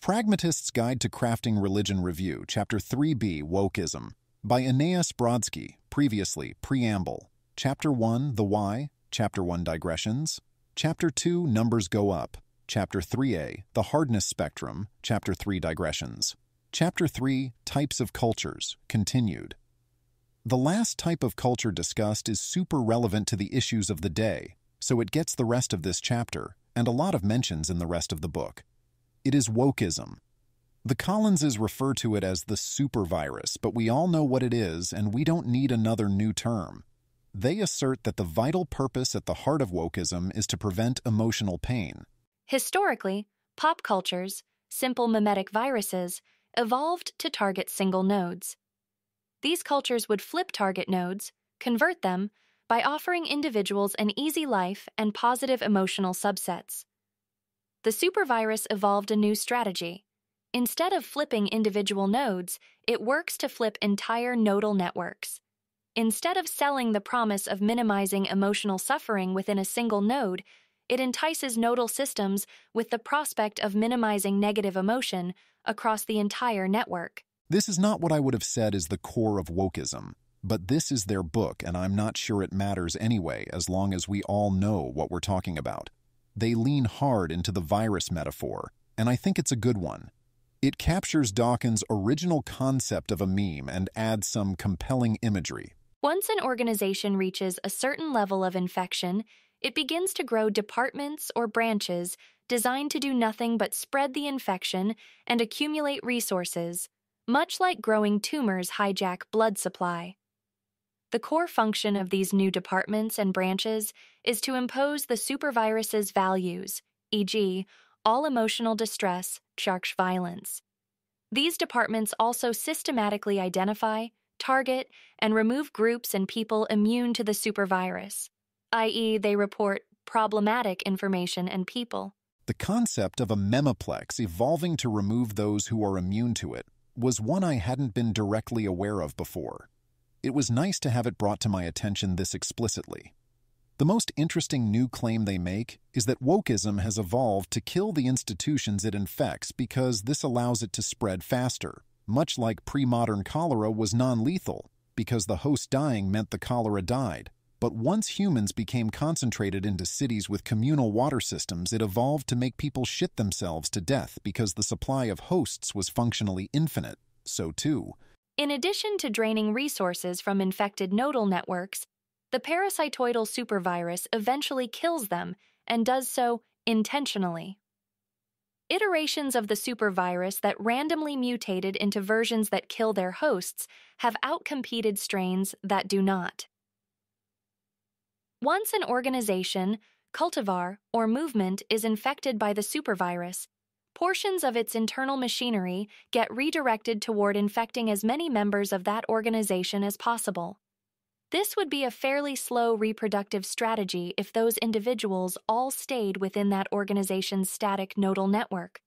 Pragmatists' Guide to Crafting Religion Review, Chapter 3b, Wokeism, by Eneasz Brodski, previously, Preamble. Chapter 1, The Why, Chapter 1, Digressions. Chapter 2, Numbers Go Up. Chapter 3a, The Hardness Spectrum, Chapter 3, Digressions. Chapter 3, Types of Cultures, continued. The last type of culture discussed is super relevant to the issues of the day, so it gets the rest of this chapter, and a lot of mentions in the rest of the book. It is wokeism. The Collinses refer to it as the supervirus, but we all know what it is, and we don't need another new term. They assert that the vital purpose at the heart of wokeism is to prevent emotional pain. Historically, pop cultures, simple mimetic viruses, evolved to target single nodes. These cultures would flip target nodes, convert them, by offering individuals an easy life and positive emotional subsets. The supervirus evolved a new strategy. Instead of flipping individual nodes, it works to flip entire nodal networks. Instead of selling the promise of minimizing emotional suffering within a single node, it entices nodal systems with the prospect of minimizing negative emotion across the entire network. This is not what I would have said is the core of wokeism, but this is their book, and I'm not sure it matters anyway as long as we all know what we're talking about. They lean hard into the virus metaphor, and I think it's a good one. It captures Dawkins' original concept of a meme and adds some compelling imagery. Once an organization reaches a certain level of infection, it begins to grow departments or branches designed to do nothing but spread the infection and accumulate resources, much like growing tumors hijack blood supply. The core function of these new departments and branches is to impose the supervirus's values, e.g., all emotional distress, charge violence. These departments also systematically identify, target, and remove groups and people immune to the supervirus, i.e., they report problematic information and people. The concept of a memeplex evolving to remove those who are immune to it was one I hadn't been directly aware of before. It was nice to have it brought to my attention this explicitly. The most interesting new claim they make is that wokeism has evolved to kill the institutions it infects because this allows it to spread faster, much like pre-modern cholera was non-lethal because the host dying meant the cholera died. But once humans became concentrated into cities with communal water systems, it evolved to make people shit themselves to death because the supply of hosts was functionally infinite. So too, in addition to draining resources from infected nodal networks, the parasitoidal supervirus eventually kills them and does so intentionally. Iterations of the supervirus that randomly mutated into versions that kill their hosts have outcompeted strains that do not. Once an organization, cultivar, or movement is infected by the supervirus, portions of its internal machinery get redirected toward infecting as many members of that organization as possible. This would be a fairly slow reproductive strategy if those individuals all stayed within that organization's static nodal network,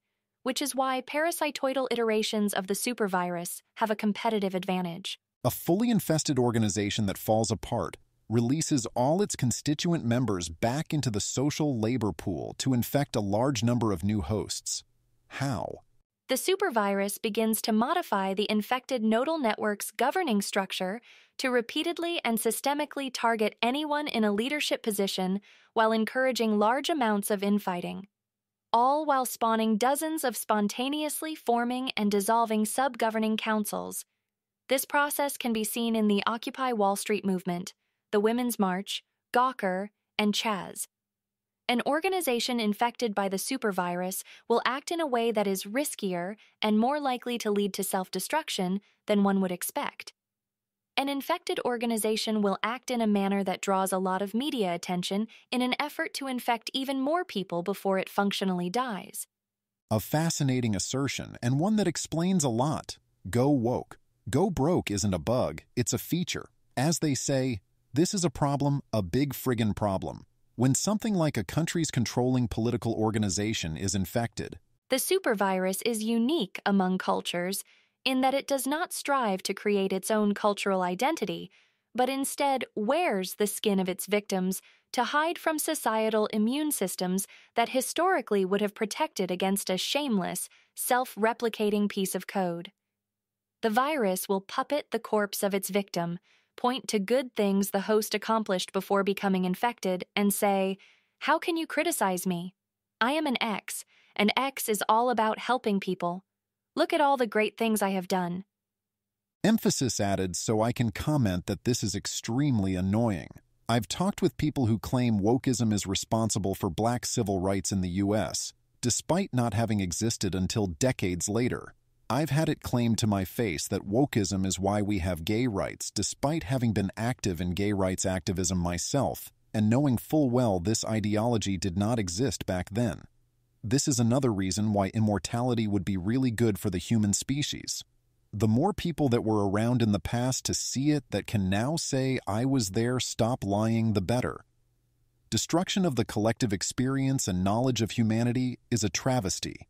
which is why parasitoidal iterations of the supervirus have a competitive advantage. A fully infested organization that falls apart releases all its constituent members back into the social labor pool to infect a large number of new hosts. How? The supervirus begins to modify the infected nodal network's governing structure to repeatedly and systemically target anyone in a leadership position while encouraging large amounts of infighting, all while spawning dozens of spontaneously forming and dissolving sub-governing councils. This process can be seen in the Occupy Wall Street movement, the Women's March, Gawker, and Chaz. An organization infected by the supervirus will act in a way that is riskier and more likely to lead to self-destruction than one would expect. An infected organization will act in a manner that draws a lot of media attention in an effort to infect even more people before it functionally dies. A fascinating assertion, and one that explains a lot. Go woke. Go broke isn't a bug, it's a feature. As they say, this is a problem, a big friggin' problem. When something like a country's controlling political organization is infected, the supervirus is unique among cultures in that it does not strive to create its own cultural identity, but instead wears the skin of its victims to hide from societal immune systems that historically would have protected against a shameless, self-replicating piece of code. The virus will puppet the corpse of its victim, point to good things the host accomplished before becoming infected, and say, "How can you criticize me? I am an X, and X is all about helping people. Look at all the great things I have done." Emphasis added so I can comment that this is extremely annoying. I've talked with people who claim wokeism is responsible for black civil rights in the US, despite not having existed until decades later. I've had it claimed to my face that wokeism is why we have gay rights, despite having been active in gay rights activism myself, and knowing full well this ideology did not exist back then. This is another reason why immortality would be really good for the human species. The more people that were around in the past to see it that can now say, "I was there, stop lying," the better. Destruction of the collective experience and knowledge of humanity is a travesty.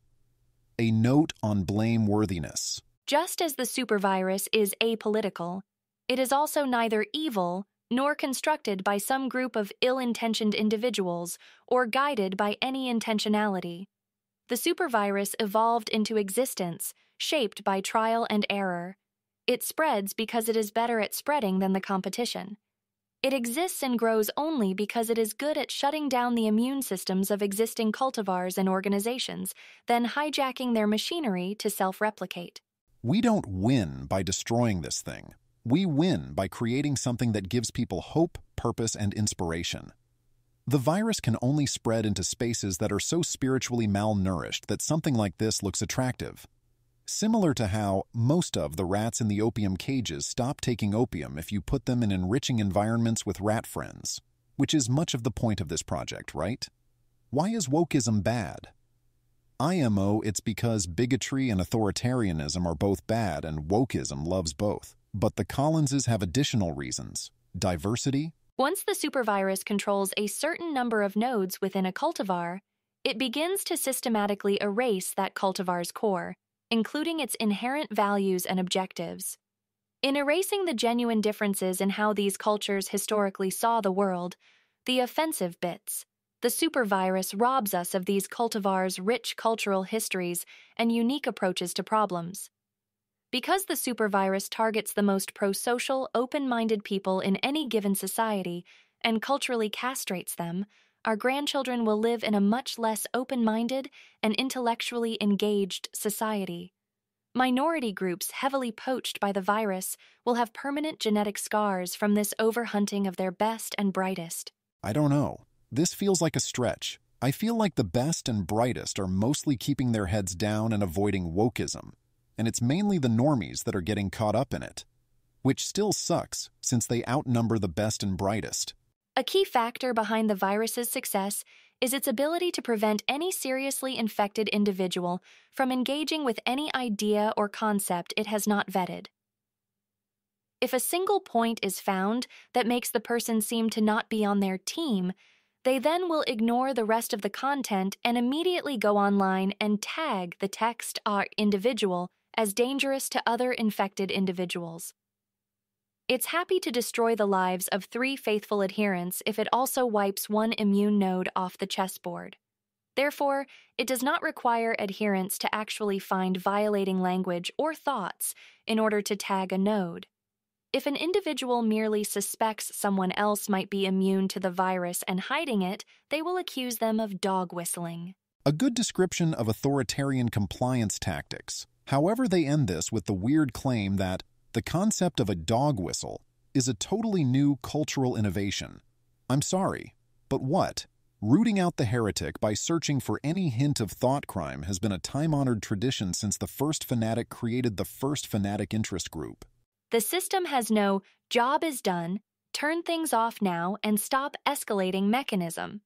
A note on blameworthiness. Just as the supervirus is apolitical, it is also neither evil nor constructed by some group of ill-intentioned individuals or guided by any intentionality. The supervirus evolved into existence, shaped by trial and error. It spreads because it is better at spreading than the competition. It exists and grows only because it is good at shutting down the immune systems of existing cultivars and organizations, then hijacking their machinery to self-replicate. We don't win by destroying this thing. We win by creating something that gives people hope, purpose, and inspiration. The virus can only spread into spaces that are so spiritually malnourished that something like this looks attractive. Similar to how most of the rats in the opium cages stop taking opium if you put them in enriching environments with rat friends, which is much of the point of this project, right? Why is wokeism bad? IMO, it's because bigotry and authoritarianism are both bad and wokeism loves both. But the Collinses have additional reasons. Diversity. Once the supervirus controls a certain number of nodes within a cultivar, it begins to systematically erase that cultivar's core, including its inherent values and objectives. In erasing the genuine differences in how these cultures historically saw the world, the offensive bits, the supervirus robs us of these cultivars' rich cultural histories and unique approaches to problems. Because the supervirus targets the most pro-social, open-minded people in any given society and culturally castrates them, our grandchildren will live in a much less open-minded and intellectually engaged society. Minority groups heavily poached by the virus will have permanent genetic scars from this overhunting of their best and brightest. I don't know. This feels like a stretch. I feel like the best and brightest are mostly keeping their heads down and avoiding wokeism, and it's mainly the normies that are getting caught up in it, which still sucks since they outnumber the best and brightest. A key factor behind the virus's success is its ability to prevent any seriously infected individual from engaging with any idea or concept it has not vetted. If a single point is found that makes the person seem to not be on their team, they then will ignore the rest of the content and immediately go online and tag the text or individual as dangerous to other infected individuals. It's happy to destroy the lives of 3 faithful adherents if it also wipes 1 immune node off the chessboard. Therefore, it does not require adherents to actually find violating language or thoughts in order to tag a node. If an individual merely suspects someone else might be immune to the virus and hiding it, they will accuse them of dog whistling. A good description of authoritarian compliance tactics. However, they end this with the weird claim that the concept of a dog whistle is a totally new cultural innovation. I'm sorry, but what? Rooting out the heretic by searching for any hint of thought crime has been a time-honored tradition since the first fanatic created the first fanatic interest group. The system has no "job is done, turn things off now and stop escalating" mechanism.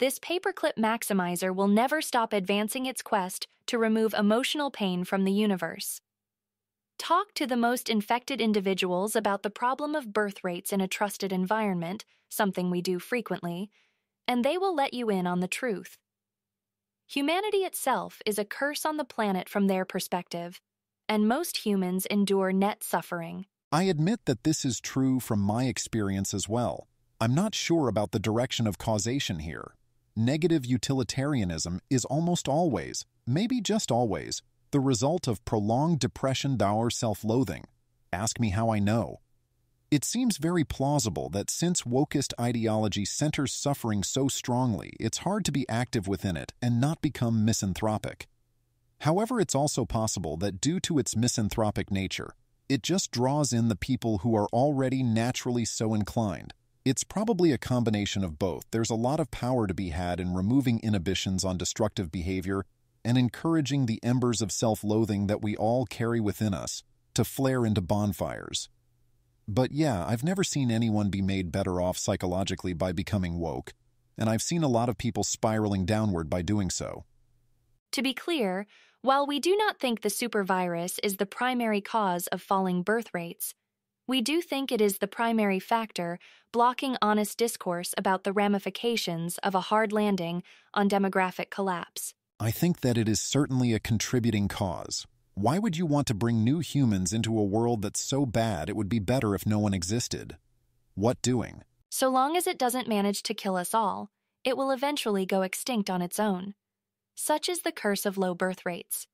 This paperclip maximizer will never stop advancing its quest to remove emotional pain from the universe. Talk to the most infected individuals about the problem of birth rates in a trusted environment, something we do frequently, and they will let you in on the truth. Humanity itself is a curse on the planet from their perspective, and most humans endure net suffering. I admit that this is true from my experience as well. I'm not sure about the direction of causation here. Negative utilitarianism is almost always, maybe just always, the result of prolonged depression or self-loathing. Ask me how I know. It seems very plausible that since wokeist ideology centers suffering so strongly, it's hard to be active within it and not become misanthropic. However, it's also possible that due to its misanthropic nature, it just draws in the people who are already naturally so inclined. It's probably a combination of both. There's a lot of power to be had in removing inhibitions on destructive behavior and encouraging the embers of self-loathing that we all carry within us to flare into bonfires. But yeah, I've never seen anyone be made better off psychologically by becoming woke, and I've seen a lot of people spiraling downward by doing so. To be clear, while we do not think the supervirus is the primary cause of falling birth rates, we do think it is the primary factor blocking honest discourse about the ramifications of a hard landing on demographic collapse. I think that it is certainly a contributing cause. Why would you want to bring new humans into a world that's so bad it would be better if no one existed? What doing? So long as it doesn't manage to kill us all, it will eventually go extinct on its own. Such is the curse of low birth rates.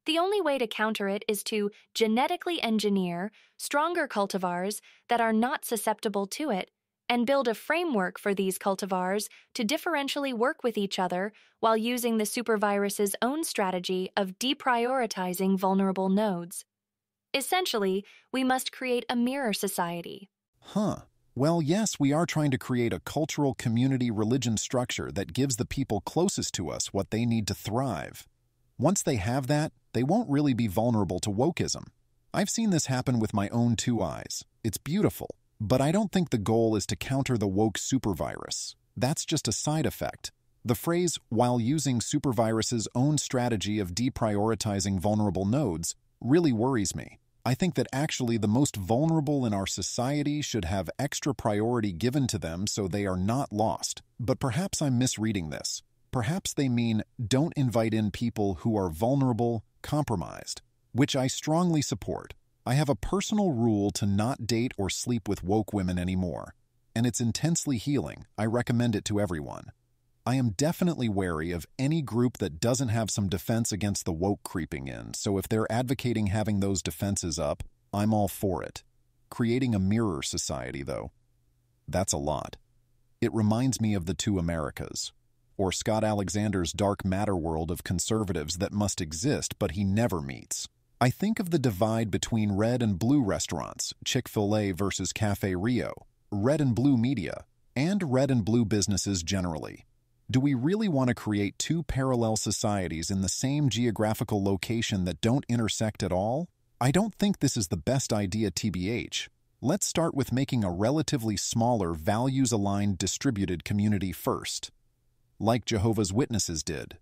The only way to counter it is to genetically engineer stronger cultivars that are not susceptible to it and build a framework for these cultivars to differentially work with each other while using the supervirus's own strategy of deprioritizing vulnerable nodes. Essentially, we must create a mirror society. Well, yes, we are trying to create a cultural community religion structure that gives the people closest to us what they need to thrive. Once they have that, they won't really be vulnerable to wokeism. I've seen this happen with my own two eyes. It's beautiful. But I don't think the goal is to counter the woke supervirus. That's just a side effect. The phrase, while using supervirus's own strategy of deprioritizing vulnerable nodes, really worries me. I think that actually the most vulnerable in our society should have extra priority given to them so they are not lost. But perhaps I'm misreading this. Perhaps they mean don't invite in people who are vulnerable, compromised, which I strongly support. I have a personal rule to not date or sleep with woke women anymore, and it's intensely healing. I recommend it to everyone. I am definitely wary of any group that doesn't have some defense against the woke creeping in, so if they're advocating having those defenses up, I'm all for it. Creating a mirror society, though, that's a lot. It reminds me of the two Americas, or Scott Alexander's dark matter world of conservatives that must exist but he never meets. I think of the divide between red and blue restaurants, Chick-fil-A versus Cafe Rio, red and blue media, and red and blue businesses generally. Do we really want to create two parallel societies in the same geographical location that don't intersect at all? I don't think this is the best idea, TBH. Let's start with making a relatively smaller, values-aligned, distributed community first, like Jehovah's Witnesses did,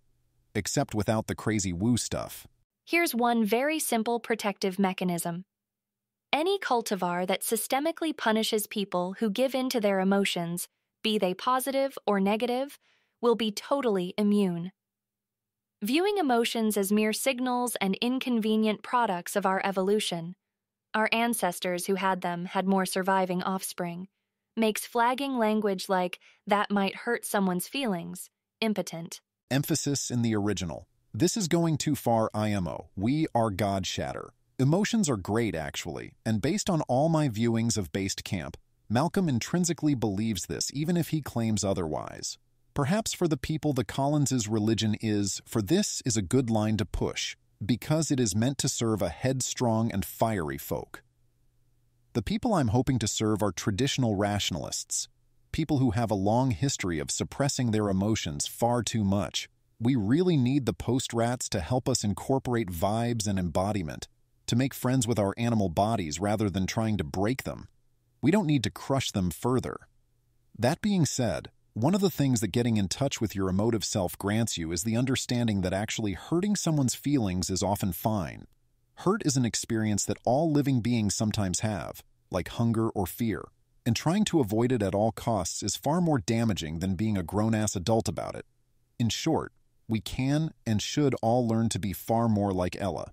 except without the crazy woo stuff. Here's one very simple protective mechanism. Any cultivar that systemically punishes people who give in to their emotions, be they positive or negative, will be totally immune. Viewing emotions as mere signals and inconvenient products of our evolution, our ancestors who had them had more surviving offspring, makes flagging language like, that might hurt someone's feelings, impotent. Emphasis in the original. This is going too far, IMO. We are God shatter. Emotions are great, actually, and based on all my viewings of Based Camp, Malcolm intrinsically believes this, even if he claims otherwise. Perhaps for the people the Collins's religion is, for this is a good line to push, because it is meant to serve a headstrong and fiery folk. The people I'm hoping to serve are traditional rationalists, people who have a long history of suppressing their emotions far too much. We really need the post-rats to help us incorporate vibes and embodiment, to make friends with our animal bodies rather than trying to break them. We don't need to crush them further. That being said, one of the things that getting in touch with your emotive self grants you is the understanding that actually hurting someone's feelings is often fine. Hurt is an experience that all living beings sometimes have, like hunger or fear, and trying to avoid it at all costs is far more damaging than being a grown-ass adult about it. In short, we can and should all learn to be far more like Ella.